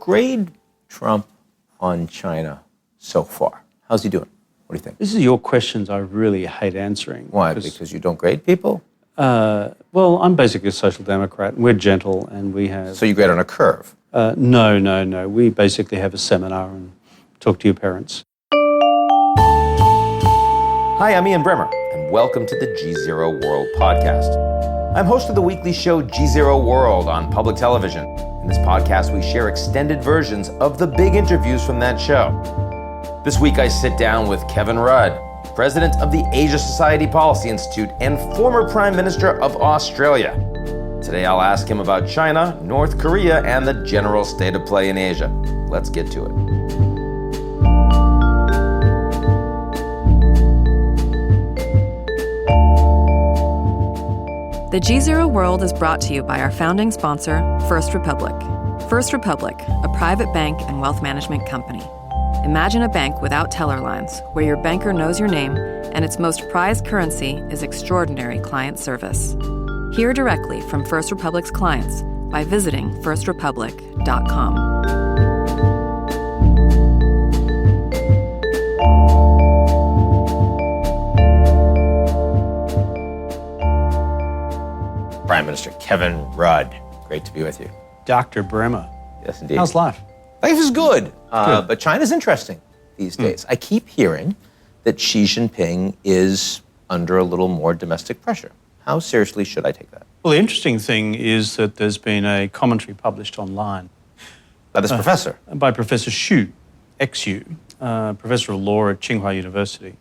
grade Trump on China so far? How's he doing? What do you think? This is your questions I really hate answering. Why? Because you don't grade people? Well, I'm basically a social democrat, and we're gentle, and we have... So you grade on a curve? No. We basically have a seminar and talk to your parents. Hi, I'm Ian Bremmer, and welcome to the GZERO World podcast. I'm host of the weekly show GZERO World on public television. In this podcast, we share extended versions of the big interviews from that show. This week, I sit down with Kevin Rudd, president of the Asia Society Policy Institute and former Prime Minister of Australia. Today, I'll ask him about China, North Korea, and the general state of play in Asia. Let's get to it. The GZERO World is brought to you by our founding sponsor, First Republic. First Republic, a private bank and wealth management company. Imagine a bank without teller lines, where your banker knows your name and its most prized currency is extraordinary client service. Hear directly from First Republic's clients by visiting firstrepublic.com. Prime Minister Kevin Rudd, great to be with you. Dr. Bremmer. Yes, indeed. How's life? Life is good, but China's interesting these days. I keep hearing that Xi Jinping is under a little more domestic pressure. How seriously should I take that? Well, the interesting thing is that there's been a commentary published online. By this professor? By Professor Xu, ex-Xu, Professor of Law at Tsinghua University,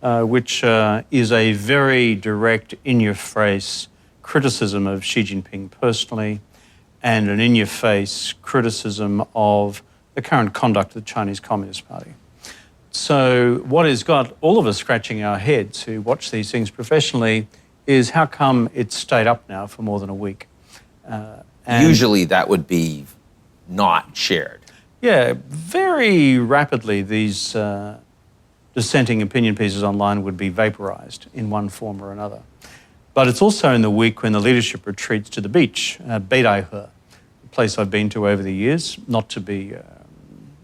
which is a very direct, in-your-face criticism of Xi Jinping personally, and an in-your-face criticism of the current conduct of the Chinese Communist Party. So what has got all of us scratching our heads who watch these things professionally is how come it's stayed up now for more than a week? Usually that would be not shared. Yeah, very rapidly these dissenting opinion pieces online would be vaporized in one form or another. But it's also in the week when the leadership retreats to the beach, Beidaihe, a place I've been to over the years, not to be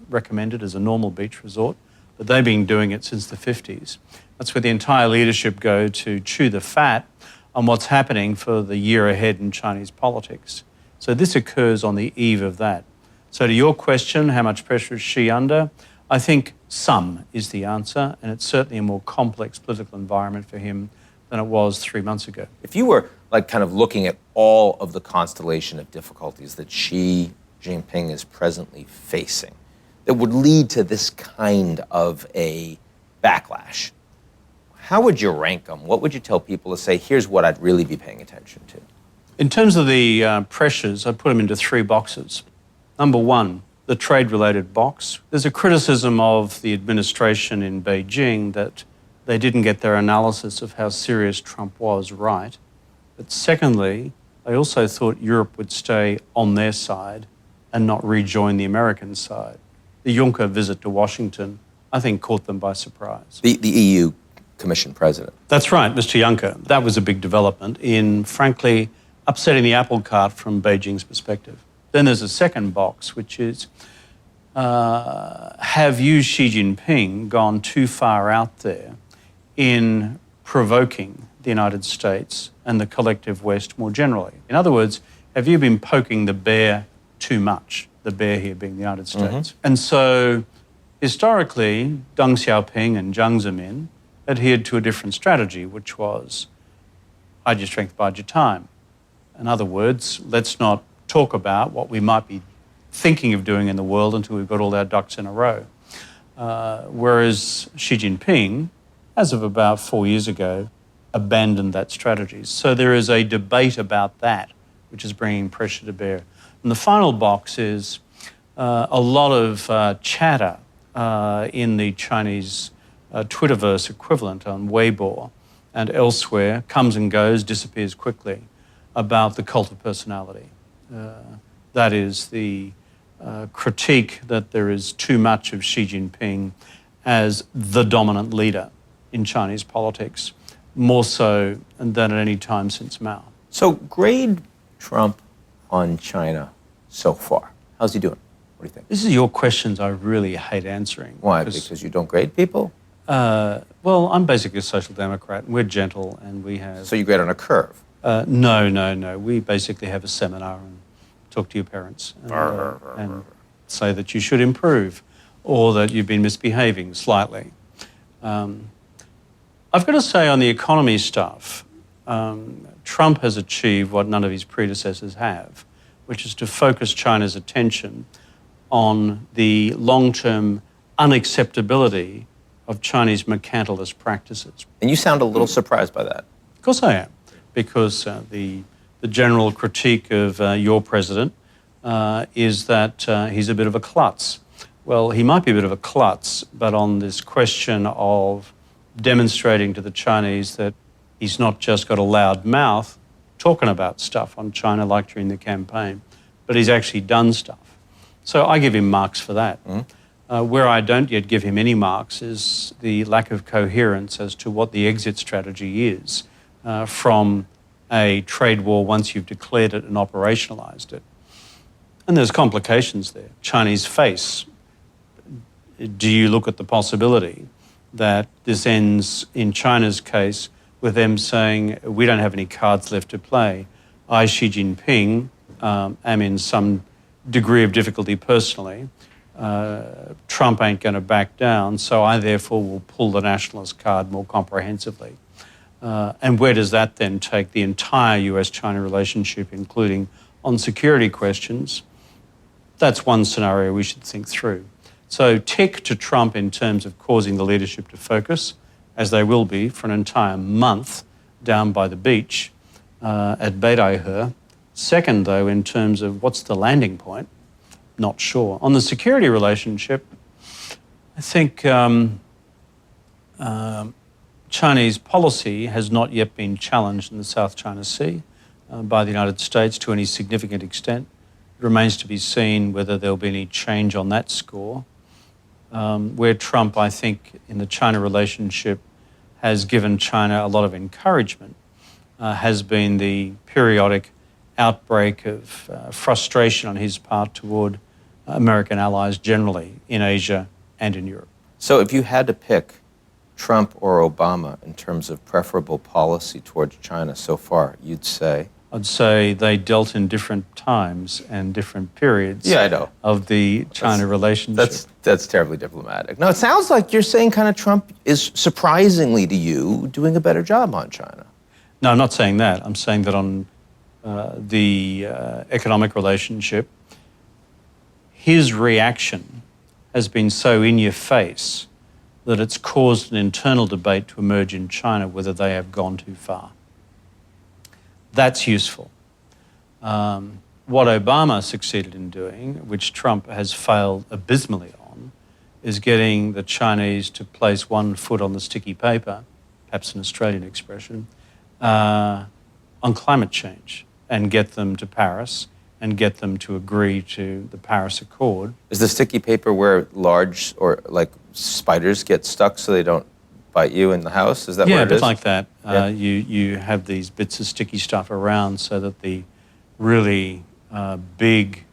recommended as a normal beach resort, but they've been doing it since the 50s. That's where the entire leadership go to chew the fat on what's happening for the year ahead in Chinese politics. So this occurs on the eve of that. So to your question, how much pressure is Xi under? I think some is the answer, and it's certainly a more complex political environment for him than it was 3 months ago. If you were kind of looking at all of the constellation of difficulties that Xi Jinping is presently facing that would lead to this kind of a backlash, how would you rank them? What would you tell people to say, here's what I'd really be paying attention to? In terms of the pressures, I put them into 3 boxes. Number 1, the trade-related box. There's a criticism of the administration in Beijing that they didn't get their analysis of how serious Trump was right. But secondly, they also thought Europe would stay on their side and not rejoin the American side. The Juncker visit to Washington, I think, caught them by surprise. The EU Commission President. That's right, Mr. Juncker. That was a big development in, frankly, upsetting the apple cart from Beijing's perspective. Then there's a second box, which is, have you, Xi Jinping, gone too far out there in provoking the United States and the collective West more generally? In other words, have you been poking the bear too much, the bear here being the United States? Mm-hmm. And so, historically, Deng Xiaoping and Jiang Zemin adhered to a different strategy, which was hide your strength, bide your time. In other words, let's not talk about what we might be thinking of doing in the world until we've got all our ducks in a row. Whereas Xi Jinping, as of about 4 years ago, abandoned that strategy. So there is a debate about that, which is bringing pressure to bear. And the final box is a lot of chatter in the Chinese Twitterverse equivalent on Weibo and elsewhere, comes and goes, disappears quickly, about the cult of personality. That is the critique that there is too much of Xi Jinping as the dominant leader in Chinese politics, more so than at any time since Mao. So grade Trump on China so far. How's he doing? What do you think? This is your questions I really hate answering. Why? Because you don't grade people? Well, I'm basically a social democrat, and we're gentle, and we have... So you grade on a curve? No. We basically have a seminar and talk to your parents and say that you should improve or that you've been misbehaving slightly. I've got to say on the economy stuff, Trump has achieved what none of his predecessors have, which is to focus China's attention on the long-term unacceptability of Chinese mercantilist practices. And you sound a little surprised by that. Of course I am, because the general critique of your president is that he's a bit of a klutz. Well, he might be a bit of a klutz, but on this question of demonstrating to the Chinese that he's not just got a loud mouth talking about stuff on China like during the campaign, but he's actually done stuff. So I give him marks for that. Where I don't yet give him any marks is the lack of coherence as to what the exit strategy is from a trade war once you've declared it and operationalised it. And there's complications there. Chinese face. Do you look at the possibility that this ends, in China's case, with them saying, we don't have any cards left to play. I, Xi Jinping, am in some degree of difficulty personally. Trump ain't going to back down, so I therefore will pull the nationalist card more comprehensively. And where does that then take the entire US-China relationship, including on security questions? That's one scenario we should think through. So tick to Trump in terms of causing the leadership to focus, as they will be for an entire month down by the beach at Beidaihe. Second, though, in terms of what's the landing point, not sure. On the security relationship, I think Chinese policy has not yet been challenged in the South China Sea by the United States to any significant extent. It remains to be seen whether there'll be any change on that score. Where Trump, I think, in the China relationship has given China a lot of encouragement has been the periodic outbreak of frustration on his part toward American allies generally in Asia and in Europe. So if you had to pick Trump or Obama in terms of preferable policy towards China so far, you'd say? I'd say they dealt in different times and different periods of the China relationship. That's terribly diplomatic. No, it sounds like you're saying kind of Trump is surprisingly to you doing a better job on China. No, I'm not saying that. I'm saying that on the economic relationship, his reaction has been so in your face that it's caused an internal debate to emerge in China whether they have gone too far. That's useful. What Obama succeeded in doing, which Trump has failed abysmally on, is getting the Chinese to place one foot on the sticky paper, perhaps an Australian expression, on climate change and get them to Paris and get them to agree to the Paris Accord. Is the sticky paper where large or like spiders get stuck so they don't bite you in the house? Is that what it is? Yeah, a bit like that. You have these bits of sticky stuff around so that the really big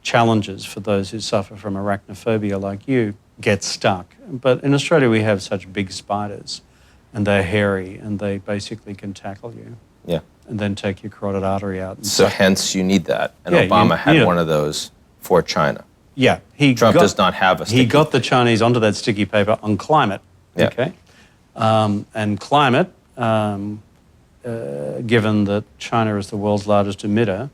challenges for those who suffer from arachnophobia like you get stuck. But in Australia we have such big spiders and they're hairy and they basically can tackle you. Yeah. And then take your carotid artery out. So hence you need that. And Obama had one of those for China. Yeah. Trump does not have a sticky He got the Chinese onto that sticky paper on climate. Yeah. Okay. And climate, given that China is the world's largest emitter,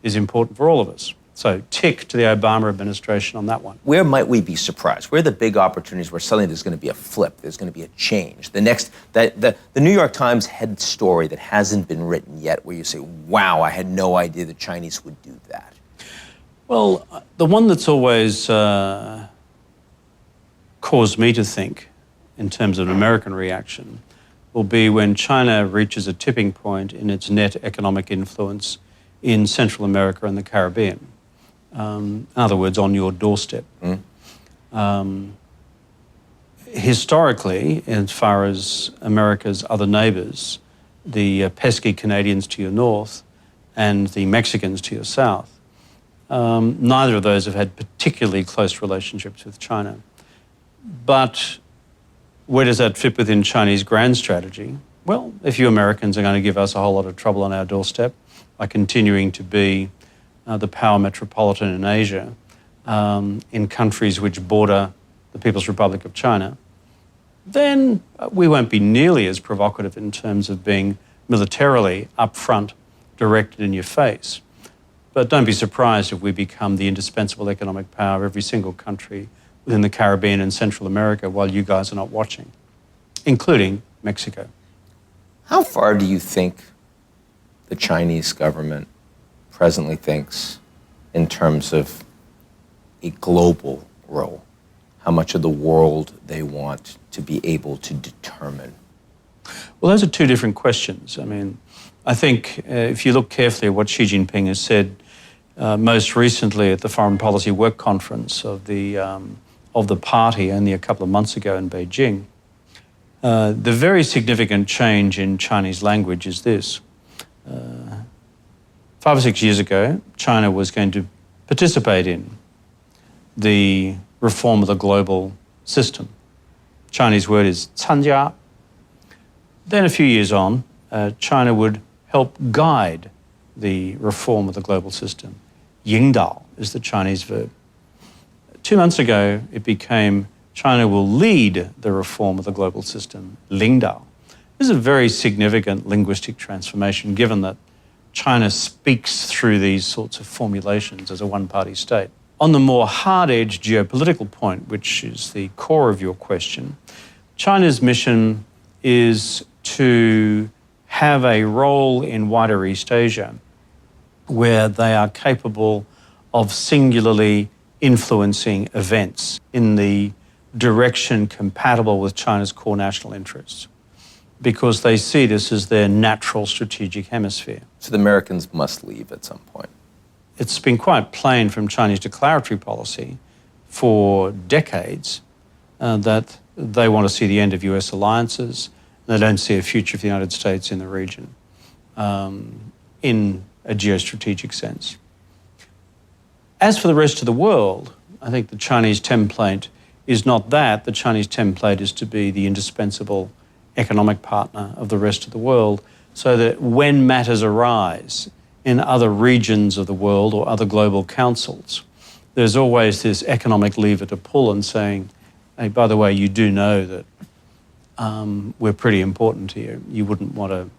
is important for all of us. So tick to the Obama administration on that one. Where might we be surprised? Where are the big opportunities where suddenly there's going to be a flip, there's going to be a change? The New York Times head story that hasn't been written yet where you say, wow, I had no idea the Chinese would do that. Well, the one that's always caused me to think in terms of an American reaction will be when China reaches a tipping point in its net economic influence in Central America and the Caribbean. In other words, on your doorstep. Historically, as far as America's other neighbours, the pesky Canadians to your north and the Mexicans to your south, Neither of those have had particularly close relationships with China. But where does that fit within Chinese grand strategy? Well, if you Americans are going to give us a whole lot of trouble on our doorstep by continuing to be the power metropolitan in Asia, in countries which border the People's Republic of China, then we won't be nearly as provocative in terms of being militarily upfront, directed in your face. But don't be surprised if we become the indispensable economic power of every single country within the Caribbean and Central America while you guys are not watching, including Mexico. How far do you think the Chinese government presently thinks in terms of a global role? How much of the world they want to be able to determine? Well, those are two different questions. I mean, I think if you look carefully at what Xi Jinping has said most recently at the Foreign Policy Work Conference of the party only a couple of months ago in Beijing, the very significant change in Chinese language is this. 5 or 6 years ago, China was going to participate in the reform of the global system. Chinese word is 参加. Then a few years on, China would help guide the reform of the global system. 引导 is the Chinese verb. 2 months ago, it became China will lead the reform of the global system. 领导. This is a very significant linguistic transformation given that China speaks through these sorts of formulations as a one-party state. On the more hard-edged geopolitical point, which is the core of your question, China's mission is to have a role in wider East Asia where they are capable of singularly influencing events in the direction compatible with China's core national interests, because they see this as their natural strategic hemisphere. So the Americans must leave at some point. It's been quite plain from Chinese declaratory policy for decades that they want to see the end of US alliances. They don't see a future for the United States in the region in a geostrategic sense. As for the rest of the world, I think the Chinese template is not that. The Chinese template is to be the indispensable economic partner of the rest of the world, so that when matters arise in other regions of the world or other global councils, there's always this economic lever to pull and saying, hey, by the way, you do know that we're pretty important to you. You wouldn't want to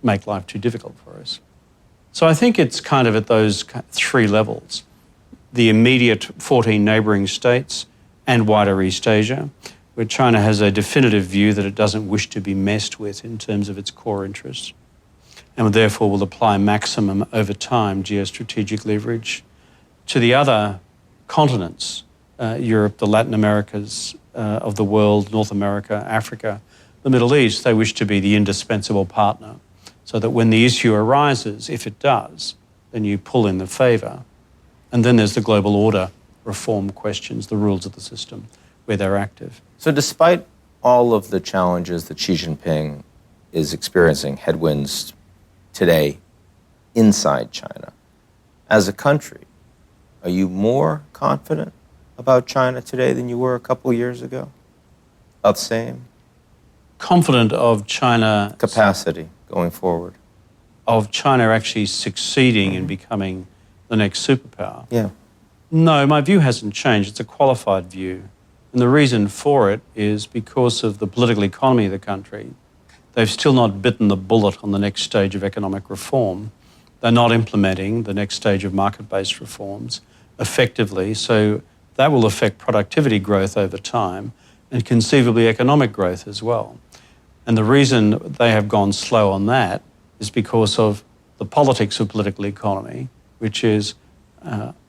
make life too difficult for us. So I think it's kind of at those 3 levels: the immediate 14 neighbouring states and wider East Asia, where China has a definitive view that it doesn't wish to be messed with in terms of its core interests, and therefore will apply maximum over time geostrategic leverage. To the other continents, Europe, the Latin Americas of the world, North America, Africa, the Middle East, they wish to be the indispensable partner, so that when the issue arises, if it does, then you pull in the favour. And then there's the global order reform questions, the rules of the system, where they're active. So despite all of the challenges that Xi Jinping is experiencing, headwinds today inside China, as a country, are you more confident about China today than you were a couple of years ago? About the same? Confident of China... Capacity going forward. Of China actually succeeding in becoming the next superpower? Yeah. No, my view hasn't changed. It's a qualified view. And the reason for it is because of the political economy of the country. They've still not bitten the bullet on the next stage of economic reform. They're not implementing the next stage of market-based reforms effectively. So that will affect productivity growth over time and conceivably economic growth as well. And the reason they have gone slow on that is because of the politics of political economy, which is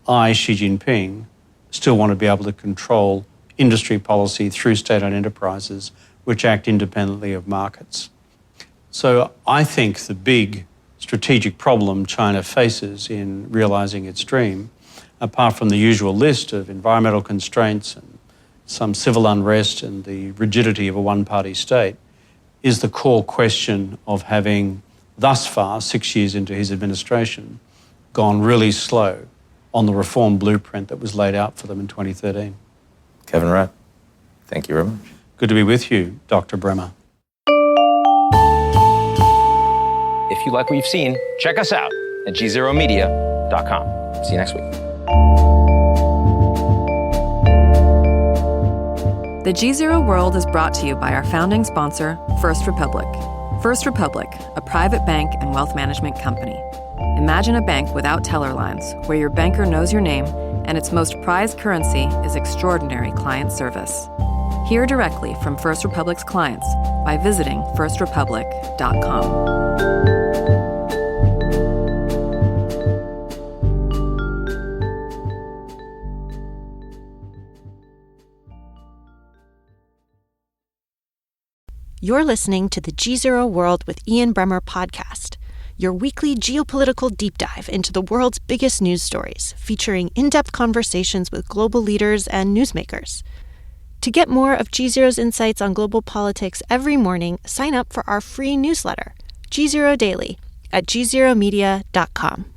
I, Xi Jinping, still want to be able to control industry policy through state-owned enterprises which act independently of markets. So I think the big strategic problem China faces in realising its dream, apart from the usual list of environmental constraints and some civil unrest and the rigidity of a one-party state, is the core question of having thus far, 6 years into his administration, gone really slow on the reform blueprint that was laid out for them in 2013. Kevin Rudd, thank you very much. Good to be with you, Dr. Bremer. If you like what you've seen, check us out at gzeromedia.com. See you next week. The GZERO World is brought to you by our founding sponsor, First Republic. First Republic, a private bank and wealth management company. Imagine a bank without teller lines, where your banker knows your name and its most prized currency is extraordinary client service. Hear directly from First Republic's clients by visiting firstrepublic.com. You're listening to the GZERO World with Ian Bremer podcast, your weekly geopolitical deep dive into the world's biggest news stories, featuring in-depth conversations with global leaders and newsmakers. To get more of GZERO's insights on global politics every morning, sign up for our free newsletter, GZERO Daily, at gzeromedia.com.